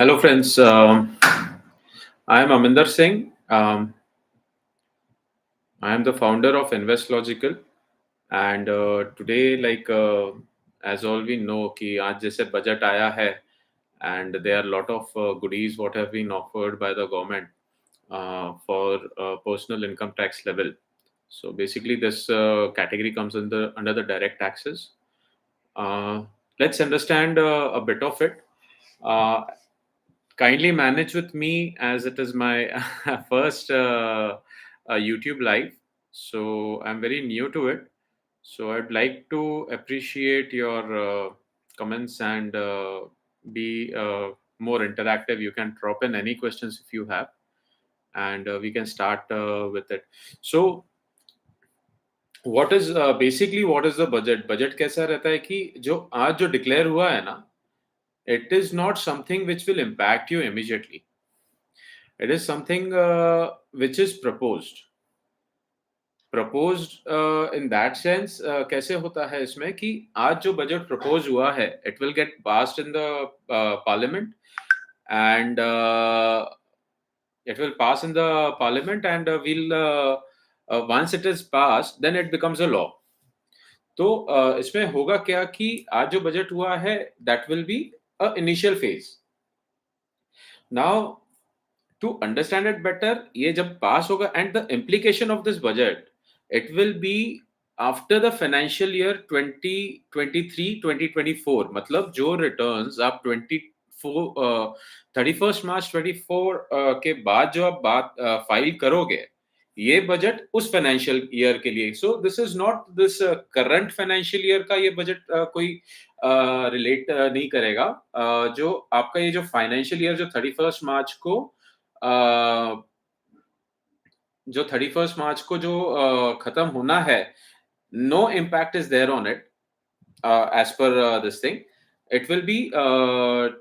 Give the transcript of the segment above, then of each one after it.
Hello, friends. I am Aminder Singh. I am the founder of INVESTLOGICAL, and today, as all we know, कि आज जैसे budget आया है, and there are a lot of goodies what have been offered by the government for personal income tax level. So basically, this category comes under the direct taxes. Uh, let's understand a bit of it. Uh, Kindly manage with me as it is my first YouTube live. So I'm very new to it. So I'd like to appreciate your comments and be more interactive. You can drop in any questions if you have, and we can start with it. So what is basically what is the budget? Budget कैसा रहता है कि जो आज जो declare हुआ है ना, it is not something which will impact you immediately. It is something which is proposed. In that sense, कैसे होता है इसमें कि आज जो बजट प्रपोज हुआ है, it will get passed in the parliament, and it will pass in the parliament, and once it is passed, then it becomes a law. तो इसमें होगा क्या कि आज जो बजट हुआ है, that will be a initial phase. Now, to understand it better, ये जब पास होगा and the implication of this budget, it will be after the financial year 2023-2024. मतलब जो returns आप 31st March 24 के बाद जो आप बात फाइल करोगे, ये बजट उस फाइनेंशियल ईयर के लिए. So this is not this current financial year का ये बजट कोई रिलेट नहीं करेगा. जो आपका ये जो फाइनेंशियल ईयर जो 31st मार्च को जो 31st मार्च को जो खत्म होना है, no impact is there on it as per this thing. It will be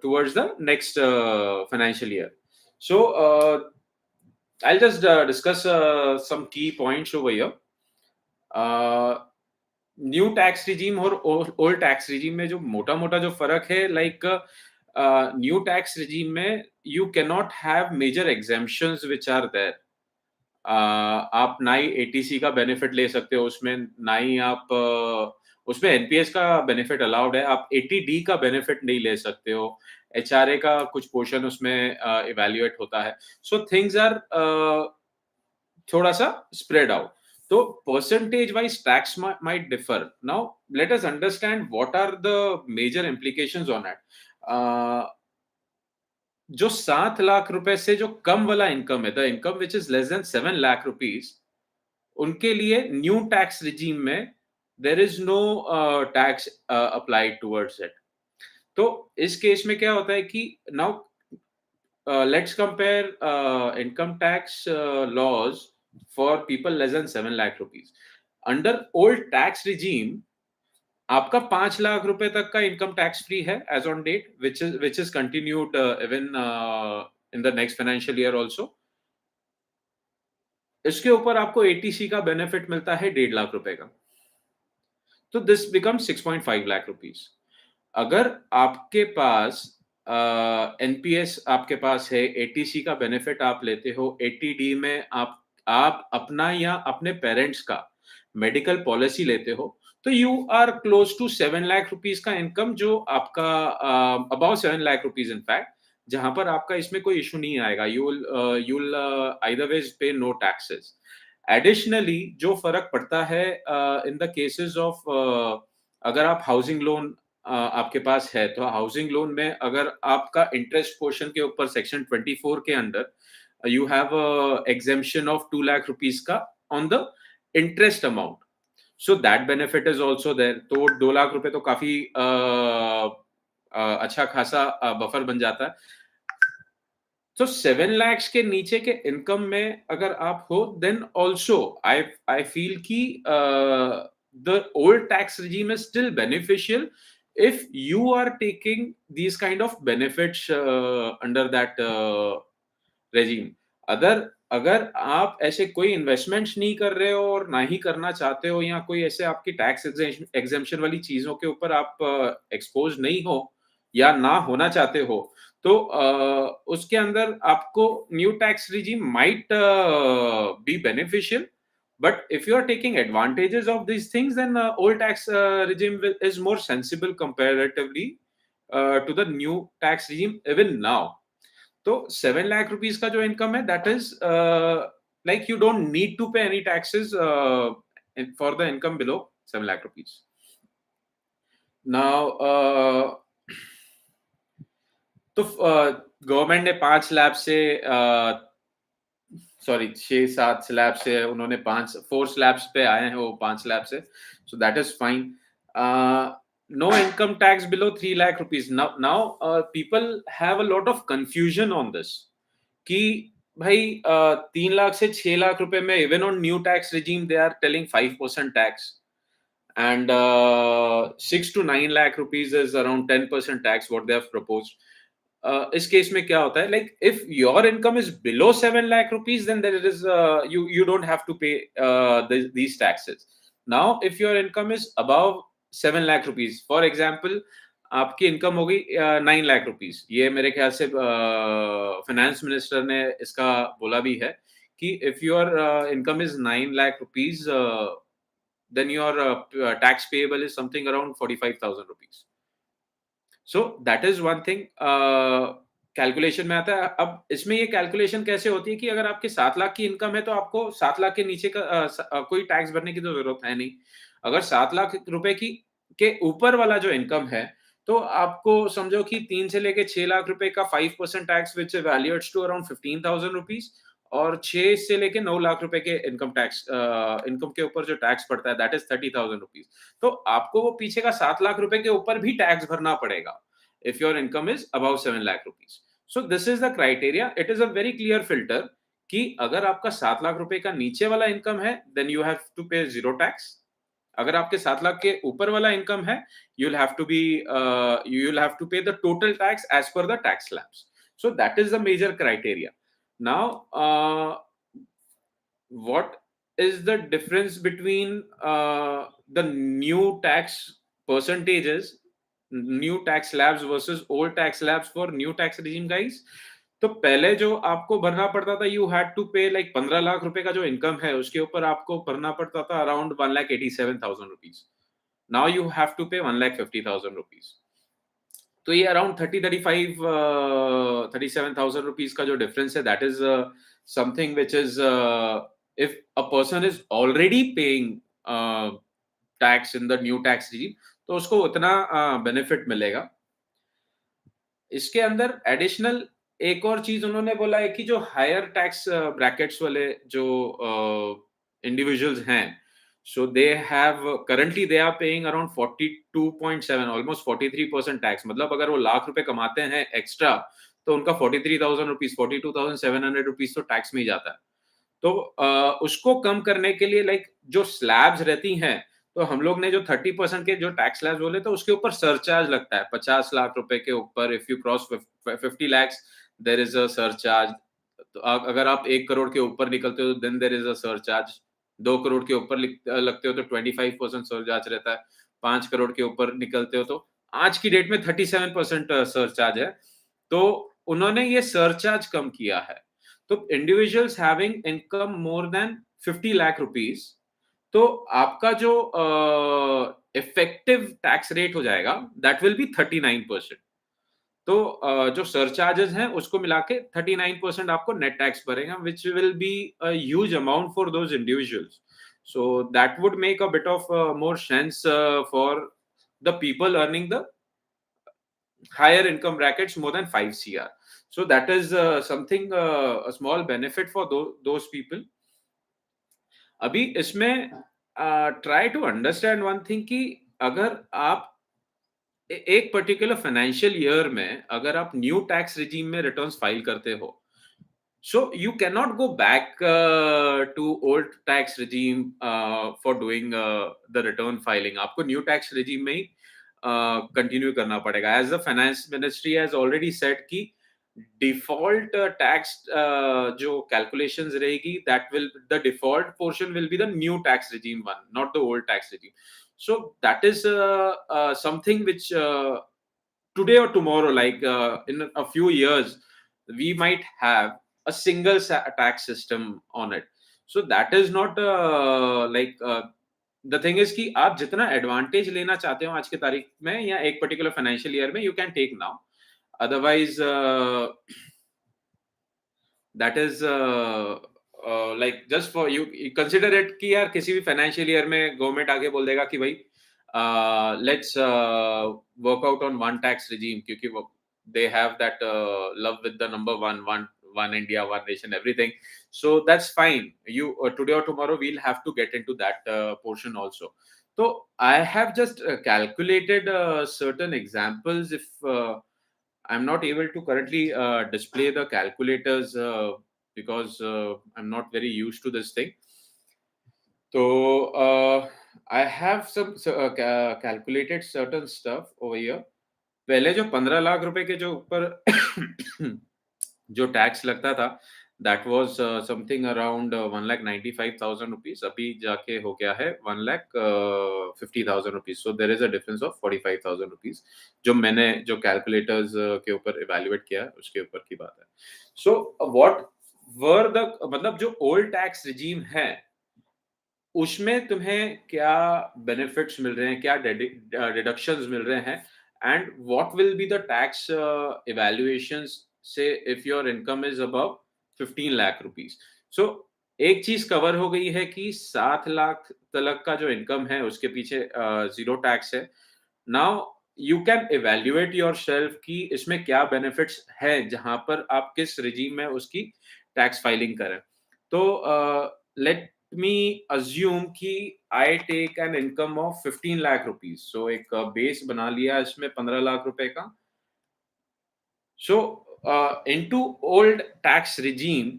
towards the next financial year. So I'll just discuss some key points over here. New tax regime और old tax regime में जो मोटा मोटा जो फर्क है, like new tax regime में you can not have major exemptions which are there. आप ना ही एटीसी का बेनिफिट ले सकते हो उसमें, ना ही आप उसमें एनपीएस का बेनिफिट अलाउड है. आप एटीडी का बेनिफिट नहीं ले सकते हो. एचआरए का कुछ पोर्शन उसमें इवैल्यूएट होता है. सो थिंग्स आर थोड़ा सा स्प्रेड आउट. तो percentage wise tax might differ. Now let us understand what are the major implications on it. जो 7 लाख रुपए से जो कम वाला इनकम है, the income which is less than 7 lakh rupees, उनके लिए न्यू टैक्स रिजीम में there is no tax applied towards it. तो इस केस में क्या होता है कि now let's compare income tax laws for people less than 7 lakh rupees. Under old tax regime आपका 5 लाख रुपए तक का इनकम टैक्स फ्री है as on date, which is continued even in the next financial year also. इसके ऊपर आपको ATC का benefit मिलता है 1.5 लाख रुपए का. तो दिस बिकम 6.5 लाख रुपीज. अगर आपके पास एनपीएस आपके पास है, एटीसी का बेनिफिट आप लेते हो, एटीडी में आप अपना या अपने पेरेंट्स का मेडिकल पॉलिसी लेते हो, तो you are close to 7 lakh rupees का इनकम, जो आपका अबाउट 7 लाख रुपीज इनफैक्ट, जहां पर आपका इसमें कोई इशू नहीं आएगा. यू विल आइदर वेज पे नो टैक्सेस. एडिशनली जो फर्क पड़ता है इन द केसेस ऑफ, अगर आप हाउसिंग लोन आपके पास है, तो हाउसिंग लोन में अगर आपका इंटरेस्ट पोर्शन के ऊपर सेक्शन 24 के under you have exemption of 2 lakh rupees का on the interest amount, so that benefit is also there. तो 2 लाख रुपए तो काफी अच्छा खासा बफर बन जाता है. तो 7 lakhs के नीचे के इनकम में अगर आप हो, देन ऑल्सो आई फील की the old tax regime is still beneficial if you are taking these kind of benefits under that regime. अगर आप ऐसे कोई इन्वेस्टमेंट्स नहीं कर रहे हो और ना ही करना चाहते हो, या कोई ऐसे आपकी टैक्स एग्जेम्पशन वाली चीजों के ऊपर आप एक्सपोज नहीं हो, या ना होना चाहते हो, तो उसके अंदर आपको new tax regime might be beneficial, but if you are taking advantages of these things, then old tax regime is more sensible comparatively to the new tax regime even now. तो 7 लाख रुपीस का जो income है, that is like you don't need to pay any taxes for the income below 7 lakh rupees. Now, तो government ने 5 slab से sorry 6-7 slab से उन्होंने 4 slabs पे आए हैं, वो 5 स्लैब से, so that is fine. No income tax below 3 lakh rupees. Now people have a lot of confusion on this कि भाई 3 लाख से 6 लाख रुपए में even on new tax regime they are telling 5% tax, and 6 to 9 lakh rupees is around 10% tax what they have proposed. इस case में क्या होता है, like if your income is below 7 lakh rupees, then there is you don't have to pay these taxes. Now if your income is above 7 lakh rupees, for example आपकी income हो गई 9 lakh rupees, ये मेरे ख्याल से फाइनेंस मिनिस्टर ने इसका बोला भी है कि if your income is 9 lakh rupees, then your tax payable is something around 45,000 rupees. So that is one thing calculation में आता है. अब इसमें ये कैलकुलेशन कैसे होती है कि अगर आपके 7 लाख की इनकम है, तो आपको 7 लाख के नीचे का कोई टैक्स भरने की तो जरूरत है नहीं. अगर 7 लाख रुपए की के ऊपर वाला जो इनकम है, तो आपको समझो कि 3 से लेके 6 लाख रुपए का 5% tax which valuates to around 15,000 rupees, और 6 से लेके 9 लाख रुपए के इनकम टैक्स इनकम के ऊपर जो टैक्स पड़ता है, दैट इज 30,000 रुपीज. तो आपको वो पीछे का 7 लाख रुपए के ऊपर भी टैक्स भरना पड़ेगा if your income is above 7 lakh rupees. So this is the criteria. It is a very clear filter कि अगर आपका 7 लाख रुपए का नीचे वाला इनकम है, then you have to pay zero tax. अगर आपके 7 लाख के ऊपर वाला इनकम है, you'll have to be you'll have to pay the total tax as per the tax slabs. So that is the major criteria. Now, what is the difference between the new tax percentages, new tax slabs versus old tax slabs for new tax regime, guys? तो पहले जो आपको भरना पड़ता था, you had to पे like 15 lakh रुपए का जो इनकम है, उसके ऊपर आपको भरना पड़ता था around 1,87,000 rupees. Now you have to pay 1,50,000 rupees. तो ये अराउंड 37,000 रुपीज का जो डिफरेंस है, that is something which is, if a person is already paying tax in the new tax regime, तो उसको उतना बेनिफिट मिलेगा. इसके अंदर एडिशनल एक और चीज उन्होंने बोला है कि जो हायर टैक्स ब्रैकेट्स वाले जो इंडिविजुअल्स हैं, so they have currently they are paying around 42.7, almost 43% tax. मतलब अगर वो लाख रुपए कमाते हैं एक्स्ट्रा, तो उनका 43,000 रुपीज, 42,700 रुपीज तो टैक्स में ही जाता है. तो उसको कम करने के लिए लाइक जो स्लैब्स रहती हैं, तो हम लोग ने जो 30% के जो टैक्स स्लैब्स बोले, तो उसके ऊपर सरचार्ज लगता है 50 लाख रुपए के ऊपर. If you cross 50 lakhs, there is a surcharge. तो अगर आप 1 करोड़ के ऊपर निकलते हो, then there is a surcharge. 2 crore के ऊपर लगते हो तो 25% सरचार्ज रहता है. 5 करोड़ के ऊपर निकलते हो तो आज की डेट में 37% सरचार्ज है. तो उन्होंने ये सरचार्ज कम किया है. तो individuals having income more than 50 lakh rupees, तो आपका जो इफेक्टिव टैक्स रेट हो जाएगा, दैट विल बी 39%. तो जो सरचार्जेस हैं उसको मिला के 39% आपको नेट टैक्स भरेगा, which will be a huge amount for those individuals. So that would make a bit of more sense for the people earning the higher income brackets more than 5 CR. So that is something a small benefit for those people. अभी इसमें try to understand one thing कि अगर आप एक particular financial year में अगर आप new tax regime में रिटर्न्स फाइल करते हो, so you cannot go back to old tax regime for doing the return filing. आपको new tax regime में ही कंटिन्यू करना पड़ेगा. As the finance ministry has already set कि डिफॉल्ट टैक्स जो calculations रहेगी, that will the default portion will be the new tax regime one, not the old tax regime. So that is something which today or tomorrow, like in a few years, we might have a single tax system on it. So that is not the thing is कि आप जितना advantage लेना चाहते हो आज की तारीख में या एक पर्टिकुलर फाइनेंशियल ईयर में, you can take now. Otherwise that is like just for you consider it कि यार किसी भी फाइनेंशियल ईयर में गवर्नमेंट आगे बोल देगा कि भाई let's work out on one tax regime, क्योंकि वो they have that love with the number one India, one nation, everything. So that's fine. You today or tomorrow we'll have to get into that portion also. So I have just calculated certain examples. If I'm not able to currently display the calculators because I'm not very used to this thing. So I have some calculated certain stuff over here. पहले जो 15 लाख रुपए के जो ऊपर जो tax लगता था, that was something around 1,95,000 rupees. अभी जाके हो गया है 1,50,000 rupees. So there is a difference of 45,000 rupees, जो मैंने जो कैलकुलेटर्स के ऊपर इवेल्युएट किया उसके ऊपर की बात है. सो व्हाट वर द मतलब जो ओल्ड टैक्स रिजीम है उसमें तुम्हें क्या बेनिफिट्स मिल रहे हैं, क्या डिडक्शंस मिल रहे हैं, and what will be the tax evaluations से if your income is above 15 lakh rupees. So एक चीज कवर हो गई है कि 7 लाख तक का जो इनकम है उसके पीछे जीरो टैक्स है. Now you can evaluate your self कि इसमें क्या बेनिफिट्स हैं जहां पर आप किस रिजीम में उसकी टैक्स फाइलिंग करें. तो लेट me assume कि I take an income of 15 lakh rupees. So एक बेस बना लिया इसमें 15 लाख रुपए का. So into old tax regime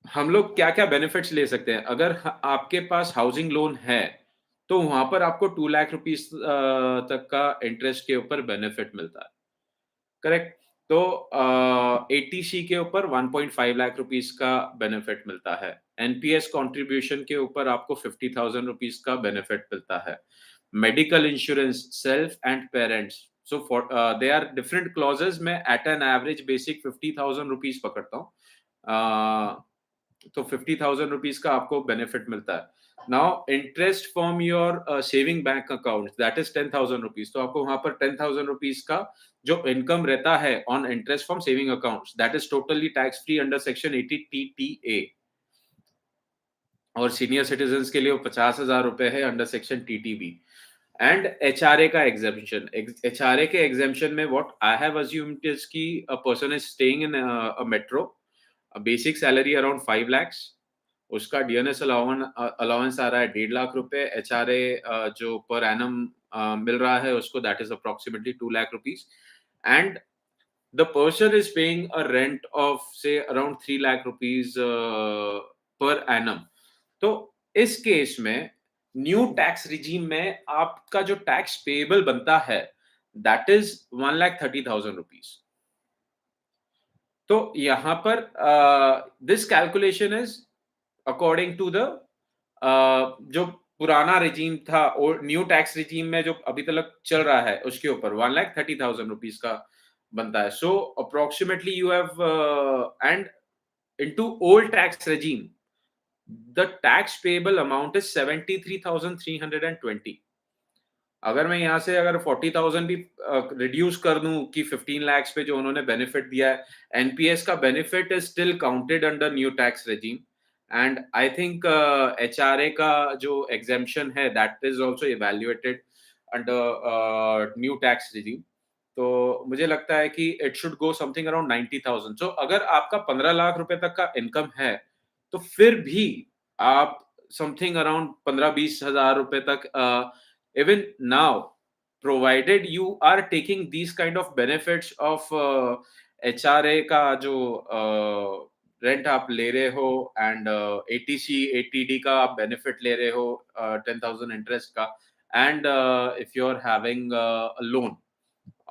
हम लोग क्या क्या बेनिफिट्स ले सकते हैं. अगर आपके पास हाउसिंग लोन है तो वहां पर आपको 2 लाख रुपीस तक का इंटरेस्ट के ऊपर बेनिफिट मिलता है. करेक्ट. तो एटीसी के ऊपर 1.5 लाख रुपीस का बेनिफिट मिलता है. एनपीएस कंट्रीब्यूशन के ऊपर आपको 50,000 रुपीस का बेनिफिट मिलता है. Medical insurance self and parents, so for they are different clauses में at an average basic 50,000 rupees पकड़ता हूँ. तो 50,000 रुपीस का आपको बेनिफिट मिलता है. Now interest from your saving bank account, that is 10,000 rupees. तो आपको वहां पर 10,000 रुपीस का जो इनकम रहता है on interest from saving accounts, that is totally tax free under section 80 TTA. और सीनियर सिटीजन्स के लिए वो 50,000 रुपए है under section TTB. And HRA का एग्जेम्पशन, एचआरए के एग्जेम्पशन में what I have assumed is कि a person is staying in a metro, basic salary around 5 lakhs, उसका डीएनएस अलाउंस आ रहा है 1.5 लाख रुपए. एचआरए जो पर एनम मिल रहा है उसको, that is approximately 2 lakh rupees. And the person is paying a rent of say around 3 lakh rupees per annum. तो इस केस में न्यू टैक्स रिजीम में आपका जो टैक्स पेएबल बनता है दैट इज 1,30,000 रुपीस. तो यहां पर this calculation is according to the जो पुराना रिजीम था और न्यू टैक्स रिजीम में जो अभी तक चल रहा है उसके ऊपर 1,30,000 रुपीस का बनता है. So approximately you have and into old tax regime the tax payable amount is 73,320. अगर मैं यहाँ से अगर 40,000 भी रिड्यूस कर दूं कि 15 lakhs पे जो उन्होंने बेनिफिट दिया है, एनपीएस का benefit is still counted under new tax regime. And I think HRA का जो एग्जेम्पशन है that is also evaluated under new tax regime. तो मुझे लगता है कि it should go something around 90,000. सो अगर आपका 15 लाख रुपए तक का इनकम है तो फिर भी आप समथिंग अराउंड 15-20 हजार रुपए तक even now, provided you are taking these kind of benefits of HRA का जो रेंट आप ले रहे हो एंड एटीसी एटीडी का आप बेनिफिट ले रहे हो 10,000 इंटरेस्ट का. And if you are having loan,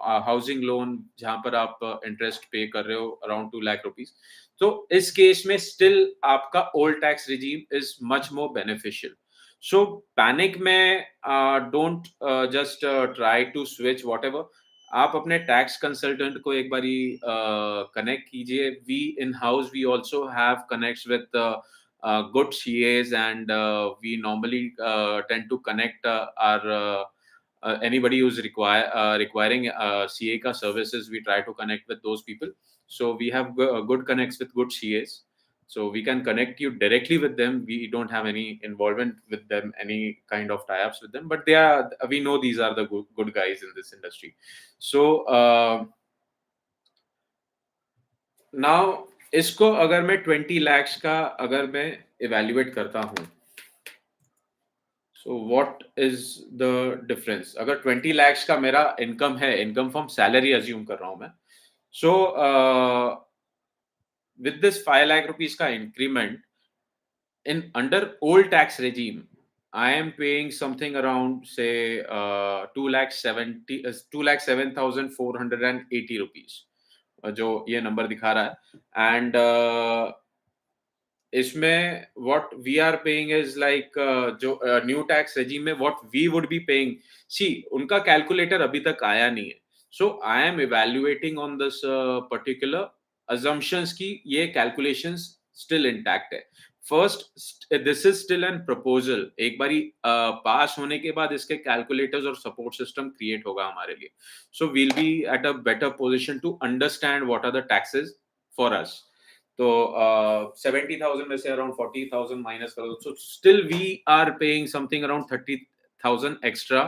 housing loan जहां पर आप इंटरेस्ट पे कर रहे हो अराउंड 2 लाख रुपीस, तो इस केस में स्टिल आपका old tax regime is much more beneficial. So panic में don't just try to switch whatever. आप अपने टैक्स कंसल्टेंट को एक बारी कनेक्ट कीजिए. We in house we also have connects with good CAs, and we normally tend to connect our anybody who's requiring CA ka services. We try to connect with those people. So we have good connects with good CAs. So we can connect you directly with them. We don't have any involvement with them, any kind of tie-ups with them. But they are. We know these are the good guys in this industry. So now इसको अगर मैं 20 lakhs का अगर मैं evaluate करता हूँ, so what is the difference? अगर 20 lakhs का मेरा इनकम है, इनकम फ्रॉम सैलरी अज्यूम कर रहा हूं मैं, so with this 5 lakh rupees का increment in under old tax regime, I am paying something around say 2 lakh 7,480 rupees, जो ये नंबर दिखा रहा है. एंड इसमें what we are paying is like जो न्यू टैक्स रेजिम में what we would be paying. See, उनका calculator अभी तक आया नहीं है. So I am evaluating on this particular assumptions की ये कैलकुलेशंस स्टिल इंटैक्ट है. First, this is still an proposal. एक बारी पास होने के बाद इसके कैलकुलेटर्स और सपोर्ट सिस्टम क्रिएट होगा हमारे लिए. So we'll be at a better position to understand what are the taxes for us. तो 70,000 में से अराउंड 40,000 माइनस करो, so still we are paying something around 30,000 extra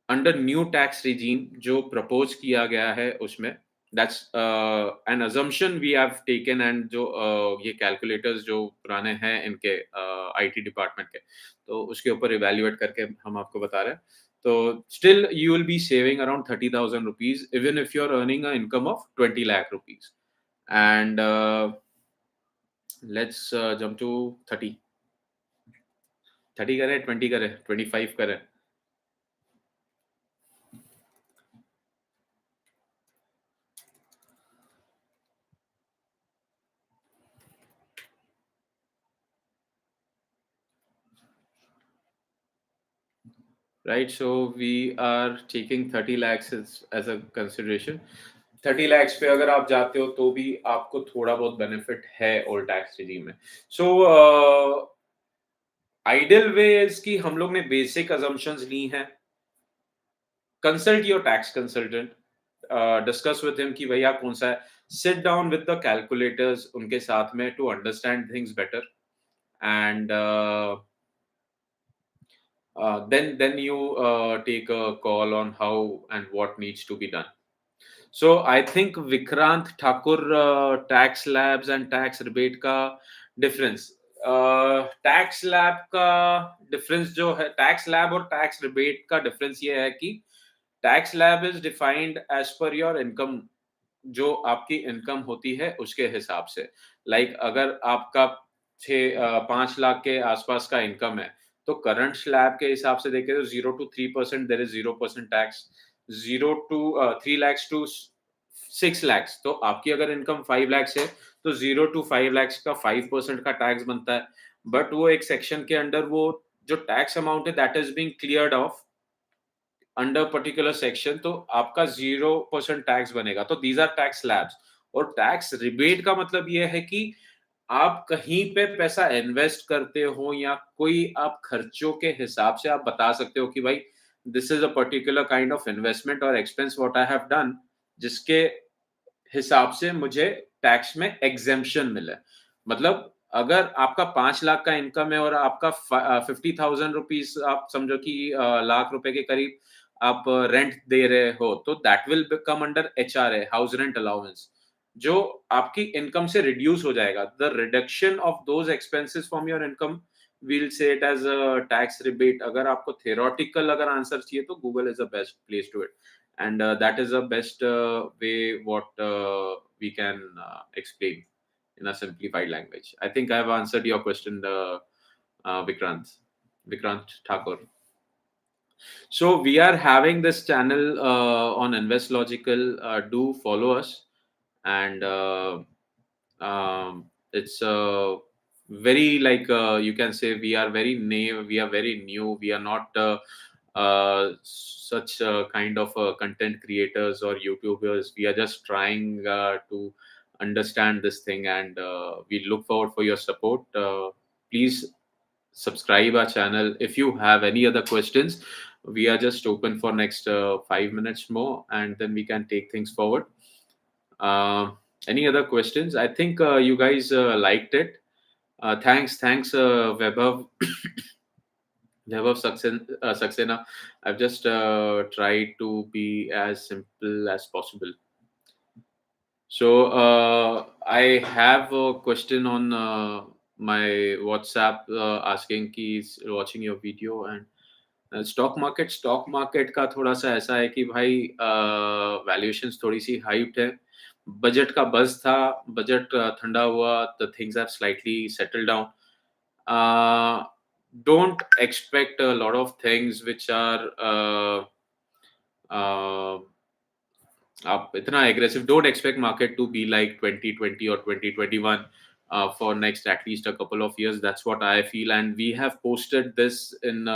under new tax regime जो propose किया गया है उसमें. That's an assumption we have taken, and जो ये कैलकुलेटर्स जो पुराने हैं इनके आईटी डिपार्टमेंट के, तो उसके ऊपर इवैल्यूएट करके हम आपको बता रहे हैं. तो still you will be saving around 30,000 rupees even if you are earning an income of 20 lakh rupees. And let's jump to 30. 30 करें, 20 करें, 25 करें? Right, so we are taking 30 lakhs as a consideration. 30 lakhs पे अगर आप जाते हो तो भी आपको थोड़ा बहुत बेनिफिट है ओल्ड टैक्स regime में. सो आइडियल वे इज कि हम लोग ने बेसिक assumptions ली हैं. Consult your tax consultant, discuss with him कि भैया कौन सा है. Sit down with the calculators उनके साथ में to understand things better. And then you take a call on how and what needs to be done. So I think Vikrant Thakur, tax labs and tax rebate का difference, tax lab का difference जो है, tax lab और tax rebate का difference ये है कि tax lab is defined as per your income. जो आपकी इनकम होती है उसके हिसाब से. लाइक अगर आपका 5 लाख के आसपास का इनकम है, तो करंट स्लैब के हिसाब से देखें तो 0 to 3% there is 0% tax. 0 to 3 lakhs to 6 lakhs, तो आपकी अगर इनकम 5 lakhs है तो 0 to 5 lakhs का 5% का टैक्स बनता है. बट वो एक सेक्शन के अंडर वो जो टैक्स अमाउंट है that is being cleared of under particular section, तो आपका 0% टैक्स बनेगा. तो दीज आर टैक्स स्लैब्स. और टैक्स रिबेट का मतलब ये है कि आप कहीं पे पैसा इन्वेस्ट करते हो या कोई आप खर्चों के हिसाब से आप बता सकते हो कि भाई this is a particular kind of investment और expense what I have done, जिसके हिसाब से मुझे टैक्स में एग्जेम्पशन मिले. मतलब अगर आपका 5 लाख का इनकम है और आपका 50,000 रुपीज आप समझो कि लाख रुपए के करीब आप रेंट दे रहे हो, तो that will come under HRA, house rent allowance, जो आपकी इनकम से रिड्यूस हो जाएगा. The reduction of those expenses from your income we'll say it as a tax rebate. अगर आपको theoretical अगर आंसर चाहिए तो Google is the best place to it, and that is the best way what we can explain in a simplified language. I think I have answered your question, Vikrant Thakur. So we are having this channel on InvestLogical. Do follow us, and it's very like you can say we are very new, we are very new, we are not such kind of content creators or YouTubers. We are just trying to understand this thing, and we look forward for your support. Please subscribe our channel. If you have any other questions, we are just open for next 5 minutes more, and then we can take things forward. Any other questions? I think you guys liked it. Thanks, Saxena. I've just tried to be as simple as possible. So I have a question on my WhatsApp asking कि is watching your video, and stock market का थोड़ा सा ऐसा है कि भाई valuations थोड़ी सी हाइप्ड है, बजट का बज़ था, बजट ठंडा हुआ, the things have slightly settled down. Don't expect a lot of things which are आप इतना aggressive. Don't expect market to be like 2020 or 2021 for next at least a couple of years. That's what I feel, and we have posted this in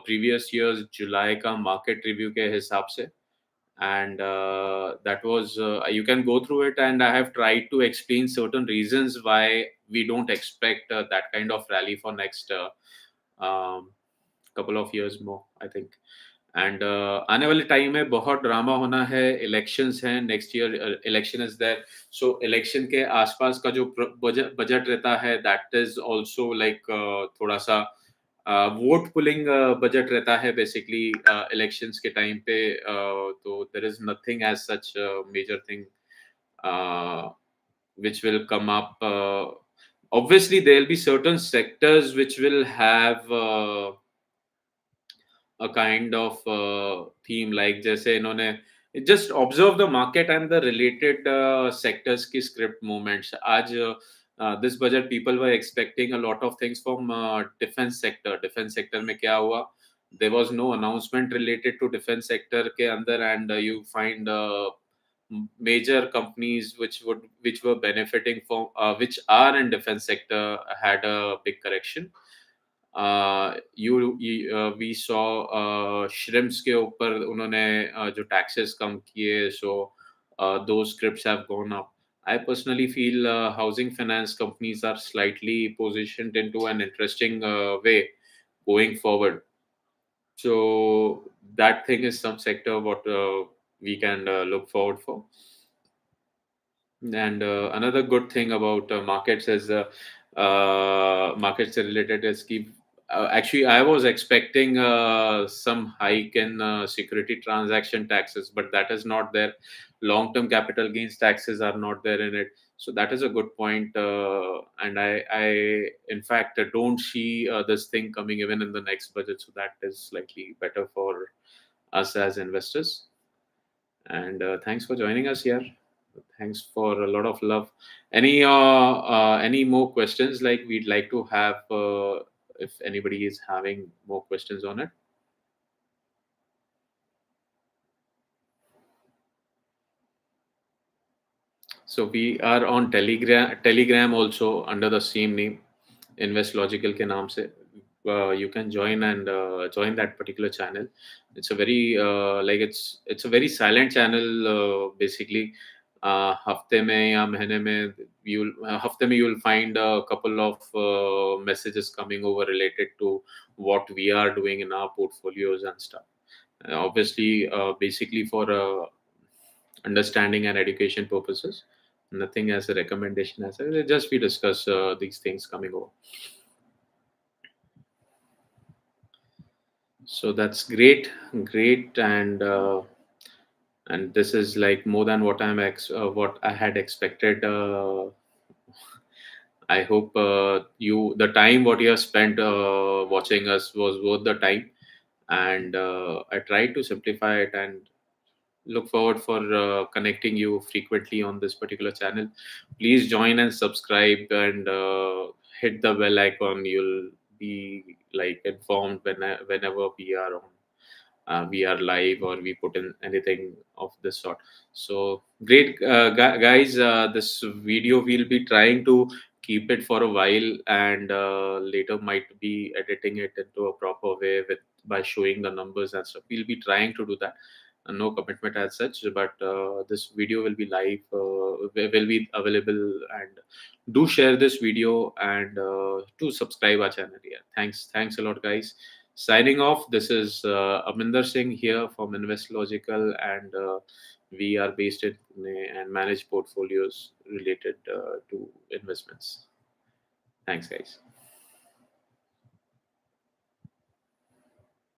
previous years July का market review के हिसाब से, and that was you can go through it, and I have tried to explain certain reasons why we don't expect that kind of rally for next um, couple of years more, I think. And आने वाले time में बहुत drama होना है. Elections हैं next year, election is there. So election के आसपास का जो बजट बजट रहता है, दैट इज आल्सो लाइक थोड़ा सा वोट पुलिंग बजट रहता है बेसिकली इलेक्शंस के टाइम पे. तो there is nothing as such major thing which will come up. Obviously, there will be certain sectors which will have a kind of theme, like जैसे इन्होंने just observe the market and the related sectors की script movements. आज this budget people were expecting a lot of things from defense sector. Defense sector में क्या हुआ? There was no announcement related to defense sector के अंदर, and you find major companies which were benefiting from which are in defense sector had a big correction. We saw shrimps के ऊपर उन्होंने जो taxes कम किए, सो दो scripts have gone up. I personally feel housing finance companies are slightly positioned into an interesting way going forward. So that thing is some sector what we can look forward for. And another good thing about markets is markets related is keep. Actually, I was expecting some hike in security transaction taxes, but that is not there. Long-term capital gains taxes are not there in it, so that is a good point. And in fact, don't see this thing coming even in the next budget. So that is slightly better for us as investors. And thanks for joining us here. Thanks for a lot of love. Any more questions like we'd like to have if anybody is having more questions on it? So we are on Telegram also under the same name, Invest Logical के नाम से. You can join and join that particular channel. It's a very like it's a very silent channel basically. हफ्ते में या महीने में हफ्ते में you'll find a couple of messages coming over related to what we are doing in our portfolios and stuff. Obviously, basically for understanding and education purposes. Nothing as a recommendation as a, just we discuss these things coming over. So that's great, and this is like more than what what I had expected. I hope the time what you have spent watching us was worth the time, and I tried to simplify it and look forward for connecting you frequently on this particular channel. Please join and subscribe, and hit the bell icon. You'll be like informed whenever we are live or we put in anything of this sort. So great, guys. This video we'll be trying to keep it for a while, and later might be editing it into a proper way with by showing the numbers and stuff. We'll be trying to do that. No commitment as such, but this video will be live, will be available, and do share this video, and do subscribe our channel. Yeah, thanks a lot, guys. Signing off. This is Aminder Singh here from InvestLogical, and we are based in Pune and manage portfolios related to investments. Thanks, guys.